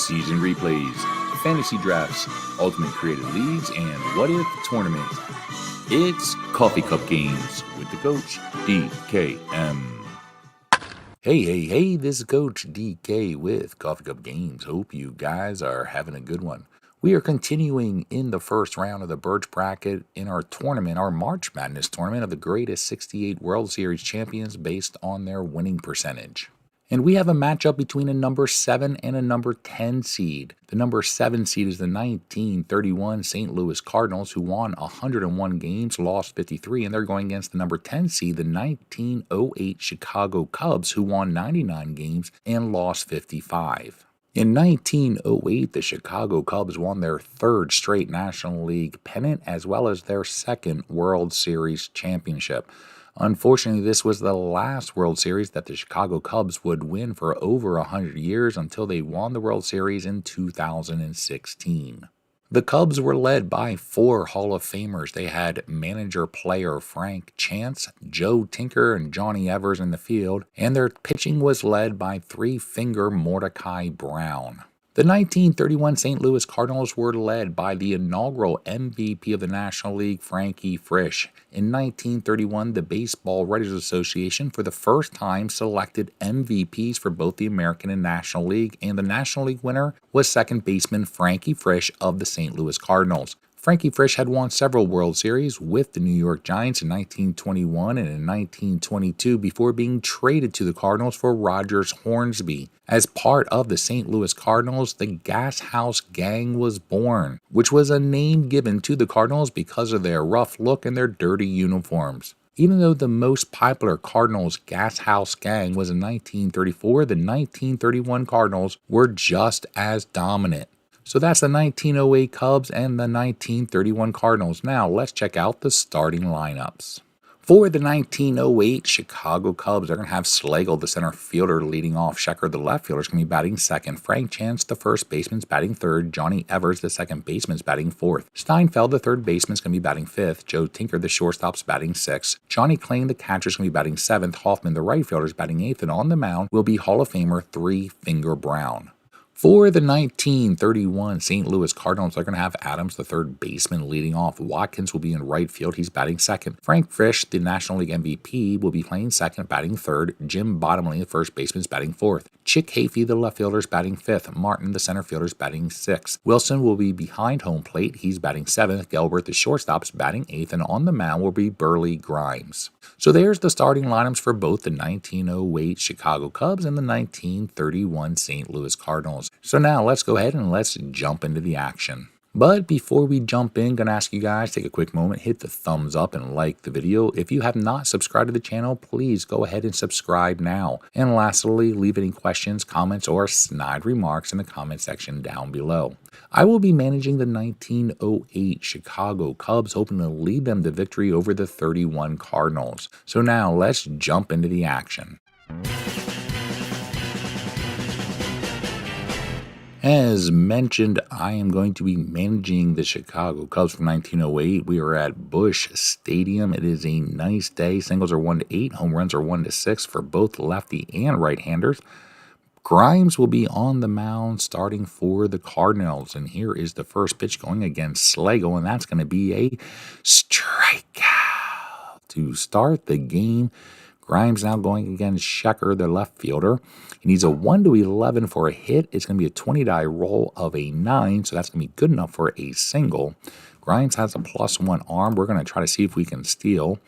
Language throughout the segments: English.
season replays, fantasy drafts, ultimate creative leagues, and what if tournament. It's Coffee Cup Games with the coach, DKM. Hey, this is Coach DK with Coffee Cup Games. Hope you guys are having a good one. We are continuing in the first round of the Birch Bracket in our tournament, our March Madness tournament of the greatest 68 World Series champions based on their winning percentage. And we have a matchup between a number 7 and a number 10 seed. The number 7 seed is the 1931 St. Louis Cardinals, who won 101 games, lost 53, and they're going against the number 10 seed, the 1908 Chicago Cubs, who won 99 games and lost 55. In 1908, the Chicago Cubs won their third straight National League pennant as well as their second World Series championship. Unfortunately, this was the last World Series that the Chicago Cubs would win for over 100 years until they won the World Series in 2016. The Cubs were led by 4 Hall of Famers. They had manager-player Frank Chance, Joe Tinker, and Johnny Evers in the field, and their pitching was led by three-finger Mordecai Brown. The 1931 St. Louis Cardinals were led by the inaugural MVP of the National League, Frankie Frisch. In 1931, the Baseball Writers Association for the first time selected MVPs for both the American and National League, and the National League winner was second baseman Frankie Frisch of the St. Louis Cardinals. Frankie Frisch had won several World Series with the New York Giants in 1921 and in 1922 before being traded to the Cardinals for Rogers Hornsby. As part of the St. Louis Cardinals, the Gashouse Gang was born, which was a name given to the Cardinals because of their rough look and their dirty uniforms. Even though the most popular Cardinals Gashouse Gang was in 1934, the 1931 Cardinals were just as dominant. So that's the 1908 Cubs and the 1931 Cardinals. Now let's check out the starting lineups. For the 1908 Chicago Cubs, they're going to have Slagle, the center fielder, leading off. Shecker, the left fielder, is going to be batting second. Frank Chance, the first baseman, is batting third. Johnny Evers, the second baseman, is batting fourth. Steinfeld, the third baseman, is going to be batting fifth. Joe Tinker, the shortstop, is batting sixth. Johnny Klain, the catcher, is going to be batting seventh. Hoffman, the right fielder, is batting eighth. And on the mound will be Hall of Famer Three-Finger Brown. For the 1931 St. Louis Cardinals, they're going to have Adams, the third baseman, leading off. Watkins will be in right field. He's batting second. Frank Frisch, the National League MVP, will be playing second, batting third. Jim Bottomley, the first baseman, is batting fourth. Chick Hafey, the left fielder, is batting fifth. Martin, the center fielder, is batting sixth. Wilson will be behind home plate. He's batting seventh. Gelbert, the shortstop, is batting eighth. And on the mound will be Burley Grimes. So there's the starting lineups for both the 1908 Chicago Cubs and the 1931 St. Louis Cardinals. So now let's go ahead and let's jump into the action. But before we jump in, gonna ask you guys, take a quick moment, hit the thumbs up and like the video. If you have not subscribed to the channel, please go ahead and subscribe now. And lastly, leave any questions, comments, or snide remarks in the comment section down below. I will be managing the 1908 Chicago Cubs, hoping to lead them to victory over the 31 Cardinals. So now let's jump into the action. As mentioned, I am going to be managing the Chicago Cubs from 1908. We are at Busch Stadium. It is a nice day. Singles are 1-8. Home runs are 1-6 for both lefty and right-handers. Grimes will be on the mound starting for the Cardinals. And here is the first pitch going against Slagle, and that's going to be a strikeout to start the game. Grimes now going against Shecker, the left fielder. He needs a 1-11 for a hit. It's going to be a 20-die roll of a 9, so that's going to be good enough for a single. Grimes has a +1 arm. We're going to try to see if we can steal.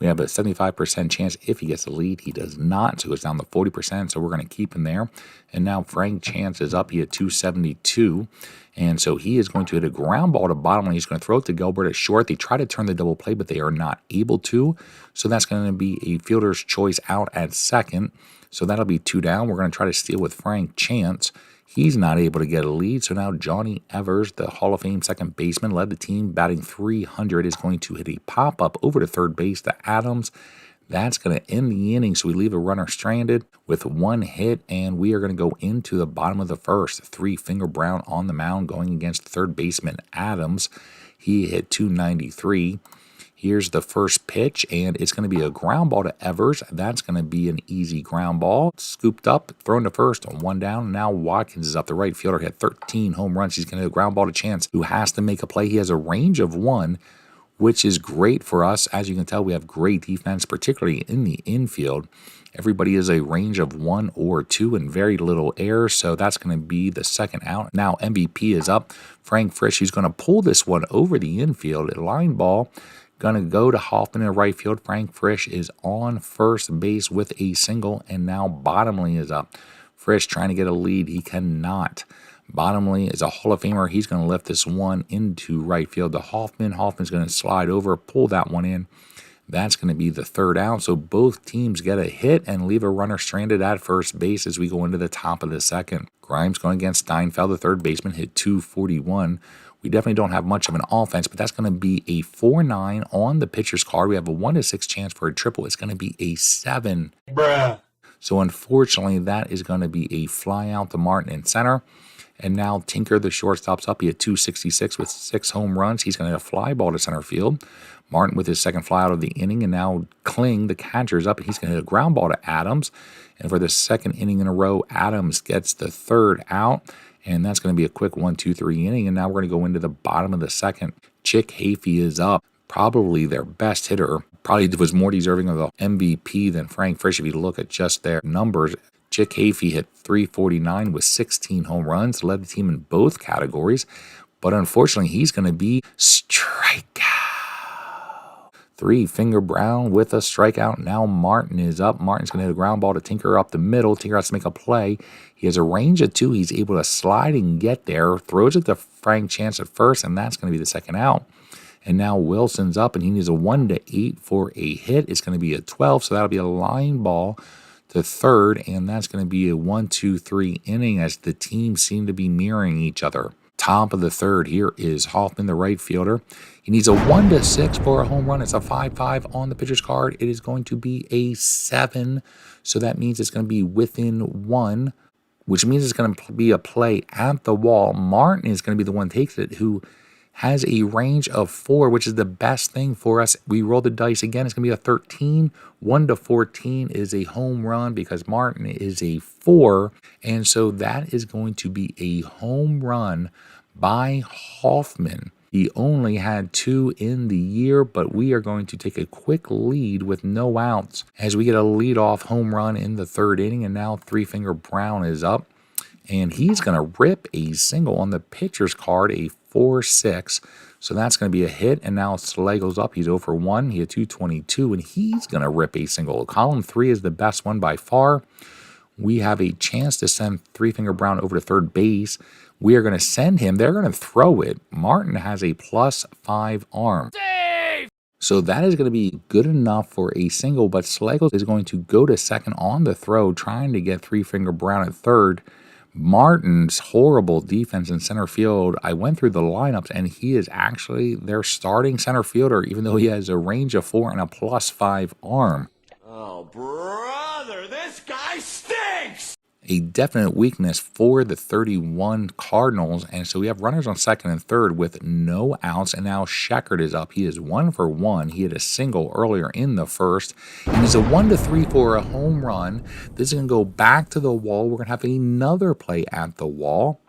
We have a 75% chance if he gets the lead. He does not, so it's down to 40%, so we're going to keep him there. And now Frank Chance is up. He had 272, and so he is going to hit a ground ball to Bottomley. He's going to throw it to Gelbert at short. They try to turn the double play, but they are not able to, so that's going to be a fielder's choice out at second. So that'll be 2 down. We're going to try to steal with Frank Chance. He's not able to get a lead, so now Johnny Evers, the Hall of Fame second baseman, led the team, batting 300, is going to hit a pop-up over to third base to Adams. That's going to end the inning, so we leave a runner stranded with 1 hit, and we are going to go into the bottom of the first. Three-Finger Brown on the mound going against third baseman Adams. He hit 293. Here's the first pitch, and it's going to be a ground ball to Evers. That's going to be an easy ground ball. Scooped up, thrown to first, on one down. Now Watkins is up. The right fielder hit 13 home runs. He's going to hit a ground ball to Chance, who has to make a play. He has a range of 1, which is great for us. As you can tell, we have great defense, particularly in the infield. Everybody is a range of 1 or 2 and very little error, so that's going to be the second out. Now MVP is up. Frank Frisch, he's going to pull this one over the infield. A line ball. Going to go to Hoffman in right field. Frank Frisch is on first base with a single, and now Bottomley is up. Frisch trying to get a lead. He cannot. Bottomley is a Hall of Famer. He's going to lift this one into right field to Hoffman. Hoffman's going to slide over, pull that one in. That's going to be the third out. So both teams get a hit and leave a runner stranded at first base as we go into the top of the second. Grimes going against Steinfeld, the third baseman, hit .241. We definitely don't have much of an offense, but that's going to be a 4-9 on the pitcher's card. We have a 1-6 chance for a triple. It's going to be a 7. Bruh. So unfortunately, that is going to be a fly out to Martin in center. And now Tinker, the shortstop's up. He had .266 with 6 home runs. He's going to hit a fly ball to center field. Martin with his second fly out of the inning. And now Kling, the catcher, is up. And he's going to hit a ground ball to Adams. And for the second inning in a row, Adams gets the third out. And that's going to be a quick 1-2-3 inning. And now we're going to go into the bottom of the second. Chick Hafey is up. Probably their best hitter. Probably was more deserving of the MVP than Frank Frisch if you look at just their numbers. Chick Hafey hit .349 with 16 home runs, led the team in both categories, but unfortunately he's going to be strikeout. 3-finger Brown with a strikeout. Now Martin is up. Martin's going to hit a ground ball to Tinker up the middle. Tinker has to make a play. He has a range of 2. He's able to slide and get there. Throws it to Frank Chance at first, and that's going to be the second out. And now Wilson's up, and he needs a 1-8 for a hit. It's going to be a 12, so that'll be a line ball to third, and that's going to be a 1-2-3 inning as the teams seem to be mirroring each other. Top of the third, here is Hoffman, the right fielder. He needs a 1-6 for a home run. It's a 5-5 on the pitcher's card. It is going to be a 7, so that means it's going to be within 1, which means it's going to be a play at the wall. Martin is going to be the one who takes it, who has a range of 4, which is the best thing for us. We roll the dice again. It's going to be a 13. 1-14 is a home run because Martin is a 4. And so that is going to be a home run by Hoffman. He only had 2 in the year, but we are going to take a quick lead with no outs as we get a leadoff home run in the third inning. And now 3-finger Brown is up. And he's going to rip a single on the pitcher's card, a 4-6. So that's going to be a hit. And now Schlegel's up. He's 0 for 1. He had .222, and he's going to rip a single. Column 3 is the best one by far. We have a chance to send 3-finger Brown over to third base. We are going to send him. They're going to throw it. Martin has a +5 arm. Save! So that is going to be good enough for a single, but Schlegel is going to go to second on the throw, trying to get 3-finger Brown at third. Martin's horrible defense in center field. I went through the lineups, and he is actually their starting center fielder, even though he has a range of 4 and a +5 arm. Oh, brother, this guy stinks! A definite weakness for the 31 Cardinals, and so we have runners on second and third with no outs, and now Sheckard is up. He is 1 for 1. He had a single earlier in the first, and he's a 1-3 for a home run. This is going to go back to the wall. We're going to have another play at the wall,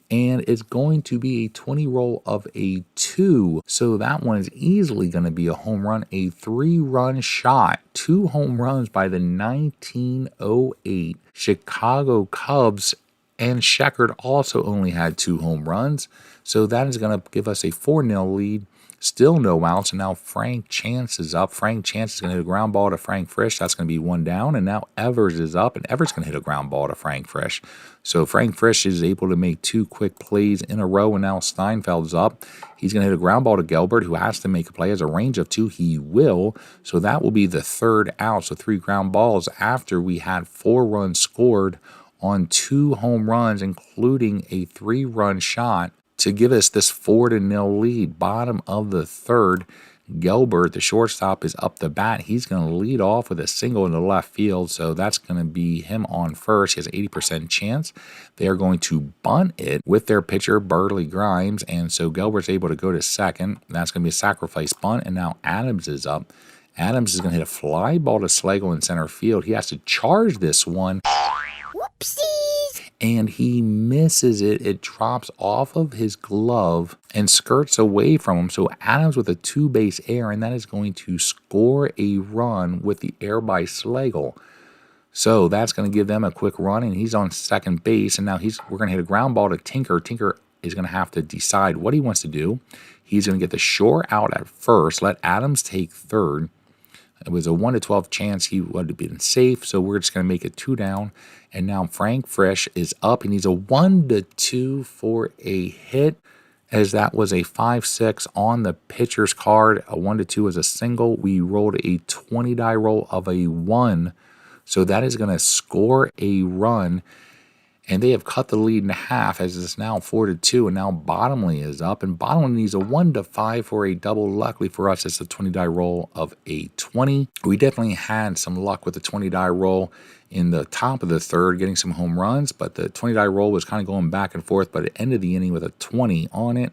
and it's going to be a 20 roll of a 2. So that one is easily going to be a home run, a 3-run shot. 2 home runs by the 1908 Chicago Cubs, and Sheckard also only had 2 home runs. So that is going to give us a 4-0 lead. Still no outs, and now Frank Chance is up. Frank Chance is going to hit a ground ball to Frank Frisch. That's going to be 1 down, and now Evers is up, and Evers going to hit a ground ball to Frank Frisch. So Frank Frisch is able to make 2 quick plays in a row, and now Steinfeld's up. He's going to hit a ground ball to Gelbert, who has to make a play. Has a range of 2. He will. So that will be the third out. So 3 ground balls after we had 4 runs scored on 2 home runs, including a 3-run shot, to give us this 4-0 lead. Bottom of the third. Gelbert, the shortstop, is up the bat. He's going to lead off with a single in the left field, so that's going to be him on first. He has an 80% chance. They are going to bunt it with their pitcher, Burley Grimes, and so Gelbert's able to go to second. That's going to be a sacrifice bunt, and now Adams is up. Adams is going to hit a fly ball to Slagle in center field. He has to charge this one. Whoopsies! And he misses it. It drops off of his glove and skirts away from him. So Adams with a two-base error, and that is going to score a run with the error by Slagle. So that's going to give them a quick run, and he's on second base. And now we're going to hit a ground ball to Tinker. Tinker is going to have to decide what he wants to do. He's going to get the shore out at first, let Adams take third. It was a 1-12 chance he would have been safe, so we're just going to make it 2 down. And now Frank Frisch is up. He needs a 1-2 for a hit, as that was a 5-6 on the pitcher's card. A 1-2 is a single. We rolled a 20 die roll of a 1, so that is going to score a run. And they have cut the lead in half, as it's now 4-2, and now Bottomley is up. And Bottomley needs a 1-5 for a double. Luckily for us, it's a 20 die roll of a 20. We definitely had some luck with the 20 die roll in the top of the third, getting some home runs, but the 20 die roll was kind of going back and forth, but it ended the inning with a 20 on it.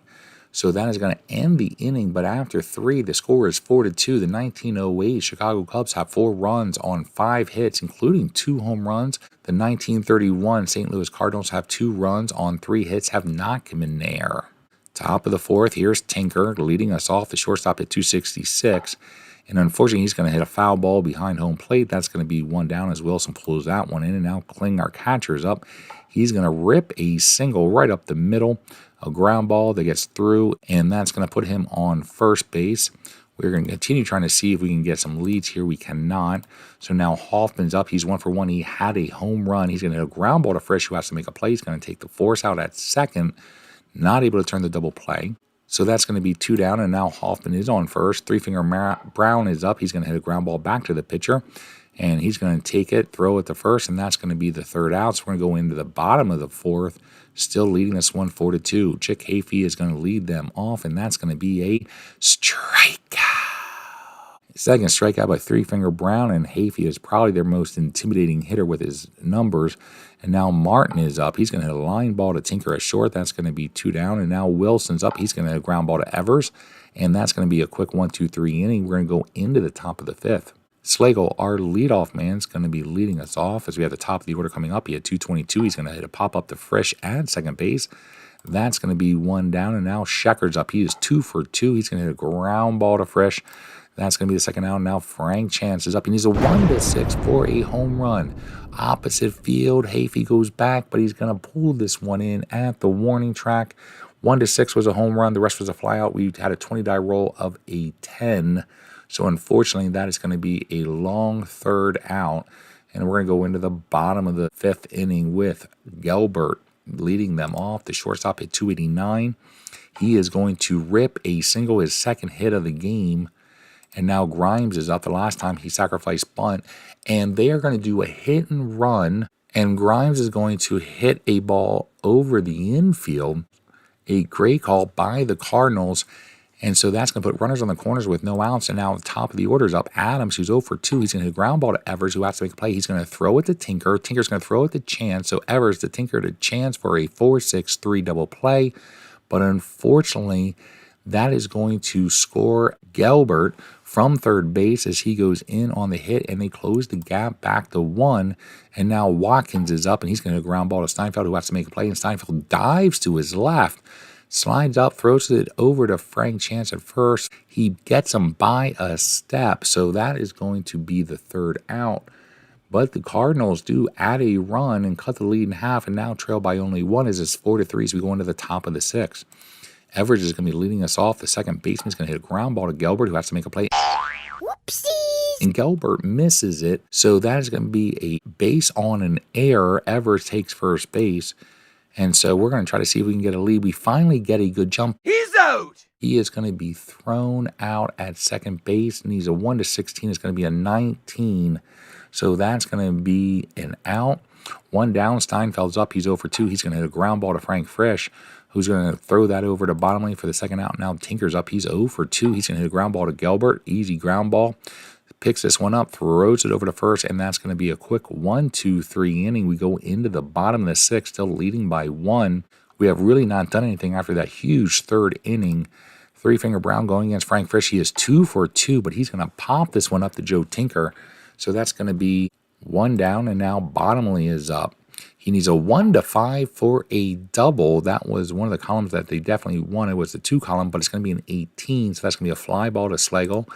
So that is going to end the inning, but after 3, the score is 4-2. The 1908 Chicago Cubs have 4 runs on 5 hits, including 2 home runs. The 1931 St. Louis Cardinals have 2 runs on 3 hits, have not come in there. Top of the 4th, here's Tinker leading us off. The shortstop at 266. And unfortunately, he's going to hit a foul ball behind home plate. That's going to be 1 down as Wilson pulls that one in. And now Kling, our catcher, is up. He's going to rip a single right up the middle. A ground ball that gets through, and that's going to put him on first base. We're going to continue trying to see if we can get some leads here. We cannot. So now Hoffman's up. He's 1 for 1. He had a home run. He's going to hit a ground ball to Frisch, who has to make a play. He's going to take the force out at second. Not able to turn the double play. So that's going to be 2 down, and now Hoffman is on first. Three-finger Brown is up. He's going to hit a ground ball back to the pitcher, and he's going to take it, throw it to first, and that's going to be the 3rd out. So we're going to go into the bottom of the 4th, still leading us 1-4-2. Chick Hafey is going to lead them off, and that's going to be a strikeout. Second strikeout by Three-Finger Brown, and Hafey is probably their most intimidating hitter with his numbers. And now Martin is up. He's going to hit a line ball to Tinker at short. That's going to be 2 down. And now Wilson's up. He's going to hit a ground ball to Evers, and that's going to be a quick 1-2-3 inning. We're going to go into the top of the 5th. Slagle, our leadoff man, is going to be leading us off as we have the top of the order coming up. He had 222. He's going to hit a pop-up to Frisch at second base. That's going to be 1 down, and now Schecker's up. He is 2 for 2. He's going to hit a ground ball to Frisch. That's going to be the 2nd out. Now Frank Chance is up. He needs a 1-6 for a home run. Opposite field, Hafey goes back, but he's going to pull this one in at the warning track. 1-6 was a home run. The rest was a flyout. We had a 20 die roll of a 10. So unfortunately, that is going to be a long 3rd out. And we're going to go into the bottom of the 5th inning with Gelbert leading them off. The shortstop at 289. He is going to rip a single, his 2nd hit of the game. And now Grimes is up. The last time he sacrificed bunt. And they are going to do a hit and run. And Grimes is going to hit a ball over the infield. A great call by the Cardinals. And so that's going to put runners on the corners with no outs. And now the top of the order is up. Adams, who's 0 for 2. He's going to hit a ground ball to Evers, who has to make a play. He's going to throw it to Tinker. Tinker's going to throw it to Chance. So Evers to Tinker to Chance for a 4-6-3 double play. But unfortunately, that is going to score Gelbert from third base as he goes in on the hit, and they close the gap back to 1. And now Watkins is up, and he's going to ground ball to Steinfeld, who has to make a play. And Steinfeld dives to his left, slides up, throws it over to Frank Chance at first. He gets him by a step, so that is going to be the 3rd out. But the Cardinals do add a run and cut the lead in half, and now trail by only 1 as it's 4-3 as we go into the top of the 6th. Everett is going to be leading us off. The second baseman is going to hit a ground ball to Gelbert, who has to make a play. Whoopsies! And Gelbert misses it, so that is going to be a base on an error. Everett takes first base, and so we're going to try to see if we can get a lead. We finally get a good jump. He's out! He is going to be thrown out at second base, and he's a 1-16. It's going to be a 19, so that's going to be an out. 1 down, Steinfeld's up. He's 0 for 2. He's going to hit a ground ball to Frank Frisch. who's going to throw that over to bottom lane for the second out. Now Tinker's up. He's 0 for 2. He's going to hit a ground ball to Gelbert. Easy ground ball. Picks this one up, throws it over to first, and that's going to be a quick 1-2-3 inning. We go into the bottom of the sixth, still leading by 1. We have really not done anything after that huge third inning. Three Finger Brown going against Frank Frisch. He is 2 for 2, but he's going to pop this one up to Joe Tinker. So that's going to be 1 down, and now Bottomley is up. He needs a 1-5 for a double. That was one of the columns that they definitely wanted, was the 2 column, but it's going to be an 18, so that's going to be a fly ball to Schlegel.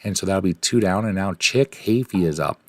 And so that'll be 2 down, and now Chick Hafey is up.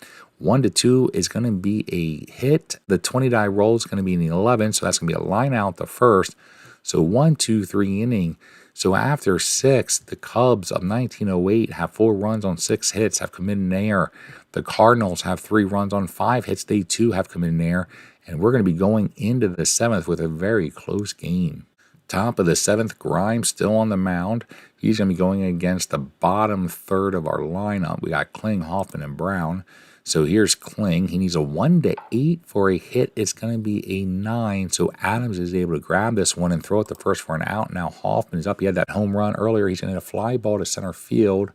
1-2 is going to be a hit. The 20 die roll is going to be an 11, so that's going to be a line out the first. So 1-2-3 inning. So after 6, the Cubs of 1908 have 4 runs on 6 hits, have committed an error. The Cardinals have 3 runs on 5 hits. They too have committed an error. And we're going to be going into the 7th with a very close game. Top of the 7th, Grimes still on the mound. He's going to be going against the bottom third of our lineup. We got Kling, Hoffman, and Brown. So here's Kling. He needs a 1-8 for a hit. It's going to be a 9. So Adams is able to grab this one and throw it to first for an out. Now Hoffman is up. He had that home run earlier. He's going to hit a fly ball to center field.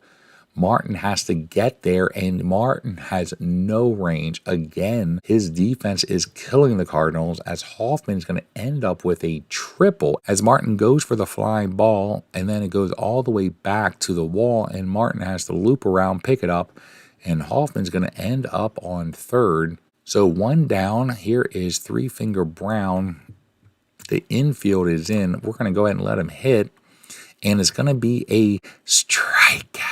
Martin has to get there, and Martin has no range. Again, his defense is killing the Cardinals, as Hoffman is going to end up with a triple as Martin goes for the fly ball, and then it goes all the way back to the wall, and Martin has to loop around, pick it up, and Hoffman's going to end up on third. So 1 down. Here is Three Finger Brown. The infield is in. We're going to go ahead and let him hit, and it's going to be a strikeout.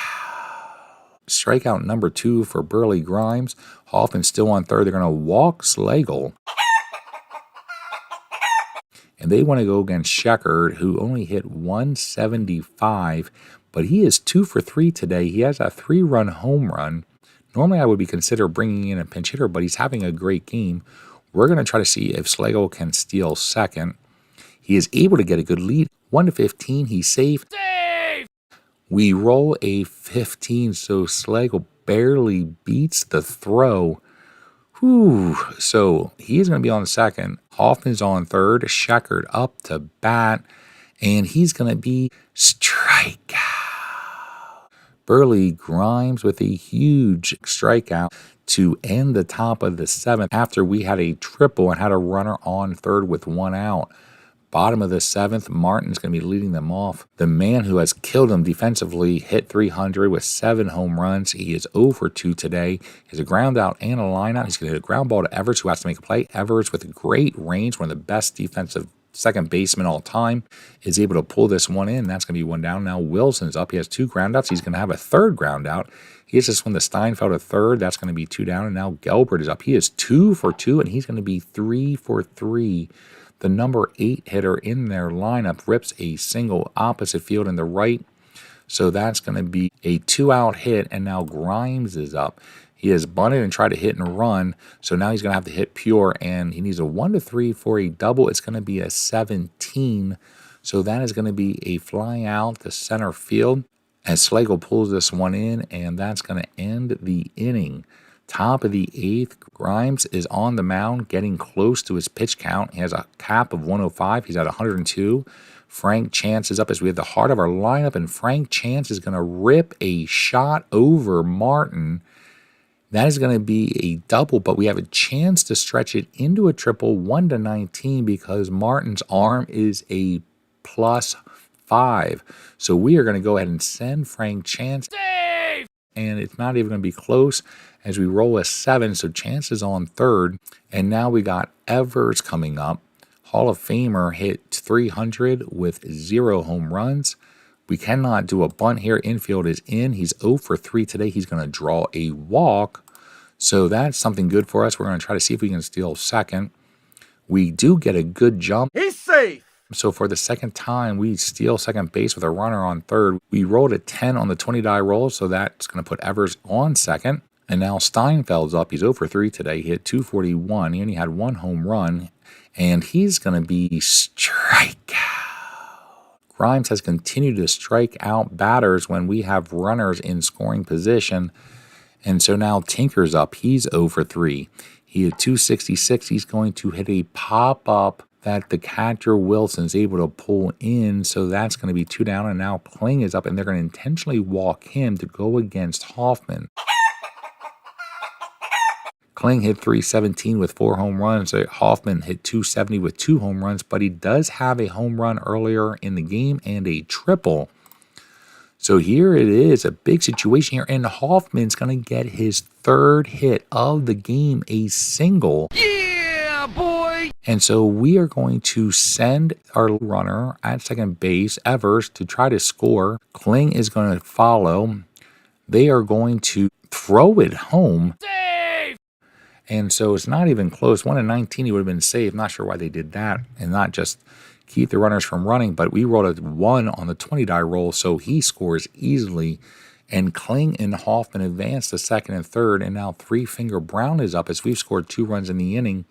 Strikeout number 2 for Burley Grimes. Hoffman's still on third. They're going to walk Schlegel. And they want to go against Sheckard, who only hit 175, but he is 2 for 3 today. He has a 3-run home run. Normally I would be considered bringing in a pinch hitter, but he's having a great game. We're going to try to see if Schlegel can steal second. He is able to get a good lead. 1-15, he's safe. We roll a 15, so Schlegel barely beats the throw. Whew. So he's going to be on second. Hoffman's on third. Sheckard up to bat, and he's going to be strikeout. Burley Grimes with a huge strikeout to end the top of the 7th after we had a triple and had a runner on third with 1 out. Bottom of the 7th, Martin's going to be leading them off. The man who has killed them defensively hit 300 with 7 home runs. He is 0 for 2 today. He has a ground out and a line out. He's going to hit a ground ball to Evers, who has to make a play. Evers, with a great range, one of the best defensive second baseman all time, is able to pull this one in. That's going to be 1 down. Now Wilson's up. He has 2 ground outs. He's going to have a 3rd ground out. He hits this one to Steinfeld at 3rd. That's going to be 2 down. And now Gelbert is up. He is 2 for 2, and he's going to be 3 for 3. The number 8 hitter in their lineup rips a single opposite field in the right. So that's going to be a 2-out hit, and now Grimes is up. He has bunted and tried to hit and run, so now he's going to have to hit pure, and he needs a 1-3 for a double. It's going to be a 17, so that is going to be a fly out to center field as Schlegel pulls this one in, and that's going to end the inning. Top of the 8th, Grimes is on the mound, getting close to his pitch count. He has a cap of 105. He's at 102. Frank Chance is up as we have the heart of our lineup, and Frank Chance is going to rip a shot over Martin. That is going to be a double, but we have a chance to stretch it into a triple, 1-19, because Martin's arm is a +5. So we are going to go ahead and send Frank Chance. Save! And it's not even going to be close as we roll a 7. So Chance is on third. And now we got Evers coming up. Hall of Famer hit 300 with 0 home runs. We cannot do a bunt here. Infield is in. He's 0 for 3 today. He's going to draw a walk. So that's something good for us. We're going to try to see if we can steal second. We do get a good jump. He's safe. So for the second time, we steal second base with a runner on third. We rolled a 10 on the 20 die roll, so that's going to put Evers on second. And now Steinfeld's up. He's 0 for 3 today. He hit 241. He only had 1 home run, and he's going to be strikeout. Grimes has continued to strike out batters when we have runners in scoring position. And so now Tinker's up. He's 0 for 3. He had 266. He's going to hit a pop-up that the catcher Wilson's able to pull in. So that's going to be 2 down, and now Kling is up, and they're going to intentionally walk him to go against Hoffman. Kling hit .317 with 4 home runs. Hoffman hit .270 with 2 home runs, but he does have a home run earlier in the game and a triple. So here it is, a big situation here, and Hoffman's going to get his 3rd hit of the game, a single. Yeah, boy! And so we are going to send our runner at second base, Evers, to try to score. Kling is going to follow. They are going to throw it home. Save! And so it's not even close. 1 in 19, he would have been safe. Not sure why they did that and not just keep the runners from running, but we rolled a 1 on the 20 die roll, so he scores easily. And Kling and Hoffman advance to 2nd and 3rd, and now Three Finger Brown is up as we've scored 2 runs in the inning.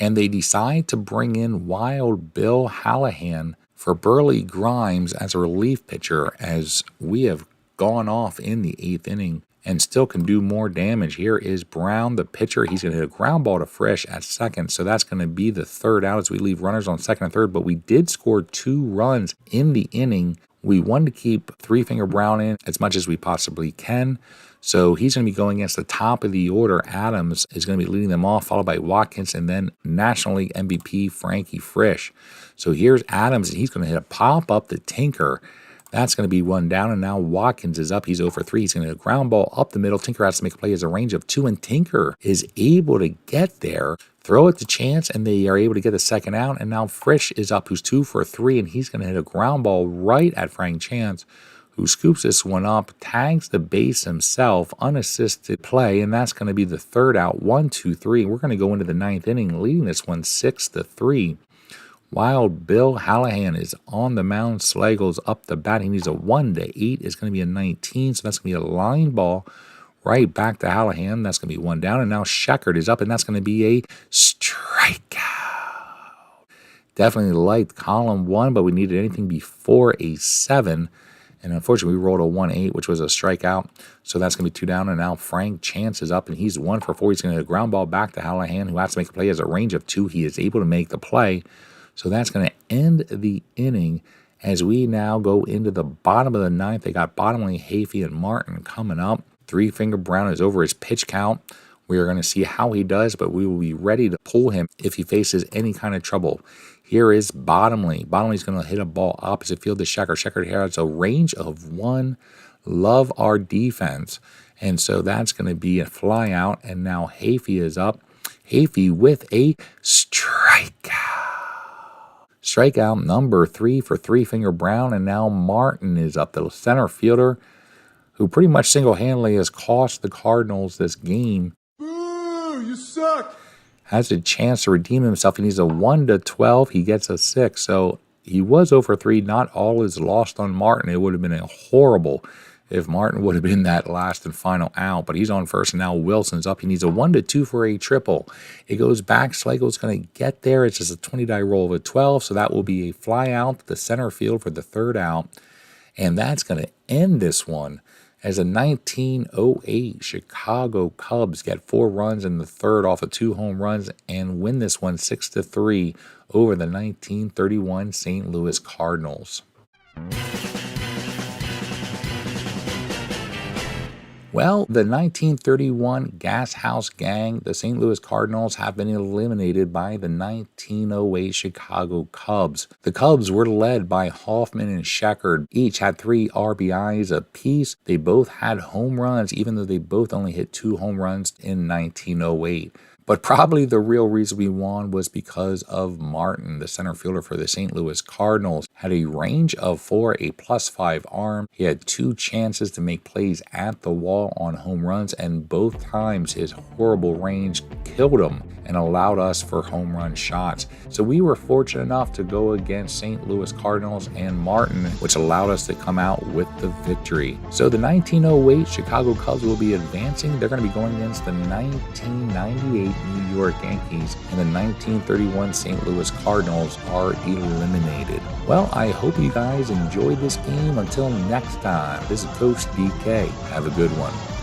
And they decide to bring in Wild Bill Hallahan for Burley Grimes as a relief pitcher, as we have gone off in the 8th inning and still can do more damage. Here is Brown, the pitcher. He's going to hit a ground ball to Frisch at 2nd, so that's going to be the 3rd out as we leave runners on 2nd and 3rd, but we did score 2 runs in the inning. We wanted to keep Three Finger Brown in as much as we possibly can, so he's going to be going against the top of the order. Adams is going to be leading them off, followed by Watkins, and then National League MVP Frankie Frisch. So here's Adams, and he's going to hit a pop-up to Tinker. That's going to be 1 down, and now Watkins is up. He's 0 for 3. He's going to hit a ground ball up the middle. Tinker has to make a play as a range of 2, and Tinker is able to get there, throw it to Chance, and they are able to get the 2nd out. And now Frisch is up, who's 2 for 3, and he's going to hit a ground ball right at Frank Chance, who scoops this one up, tags the base himself, unassisted play, and that's going to be the 3rd out. 1, 2, 3. We're going to go into the 9th inning, leading this one 6-3. Wild Bill Hallahan is on the mound. Slagle's up the bat. He needs a 1 to 8. It's going to be a 19, so that's going to be a line ball right back to Hallahan. That's going to be 1 down, and now Sheckard is up, and that's going to be a strikeout. Definitely liked column 1, but we needed anything before a 7, and unfortunately we rolled a 1-8, which was a strikeout, so that's going to be 2 down, and now Frank Chance is up, and he's 1 for 4. He's going to hit a ground ball back to Hallahan, who has to make a play as a range of 2. He is able to make the play. So that's going to end the inning as we now go into the bottom of the 9th. They got Bottomley, Hafey, and Martin coming up. Three Finger Brown is over his pitch count. We are going to see how he does, but we will be ready to pull him if he faces any kind of trouble. Here is Bottomley. Bottomley's going to hit a ball opposite field to Sheckard. Sheckard has a range of 1. Love our defense. And so that's going to be a fly out, and now Hafey is up. Hafey with a strikeout. Strikeout number 3 for Three Finger Brown, and now Martin is up, the center fielder, who pretty much single-handedly has cost the Cardinals this game. Boo! You suck! Has a chance to redeem himself. He needs a 1 to 12. He gets a 6, so he was 0 for 3. Not all is lost on Martin. It would have been a horrible if Martin would have been that last and final out, but he's on first, and now Wilson's up. He needs a 1 to 2 for a triple. It goes back. Slagle's going to get there. It's just a 20 die roll of a 12, so that will be a fly out to the center field for the 3rd out, and that's going to end this one as the 1908 Chicago Cubs get 4 runs in the 3rd off of 2 home runs and win this one 6-3 over the 1931 St. Louis Cardinals. Well, the 1931 Gashouse Gang, the St. Louis Cardinals, have been eliminated by the 1908 Chicago Cubs. The Cubs were led by Hoffman and Sheckard. Each had 3 RBIs apiece. They both had home runs, even though they both only hit 2 home runs in 1908. But probably the real reason we won was because of Martin, the center fielder for the St. Louis Cardinals. Had a range of 4, a +5 arm. He had 2 chances to make plays at the wall on home runs, and both times his horrible range killed him and allowed us for home run shots. So we were fortunate enough to go against St. Louis Cardinals and Martin, which allowed us to come out with the victory. So the 1908 Chicago Cubs will be advancing. They're going to be going against the 1998 New York Yankees, and the 1931 St. Louis Cardinals are eliminated. Well, I hope you guys enjoyed this game. Until next time, this is Coach DK. Have a good one.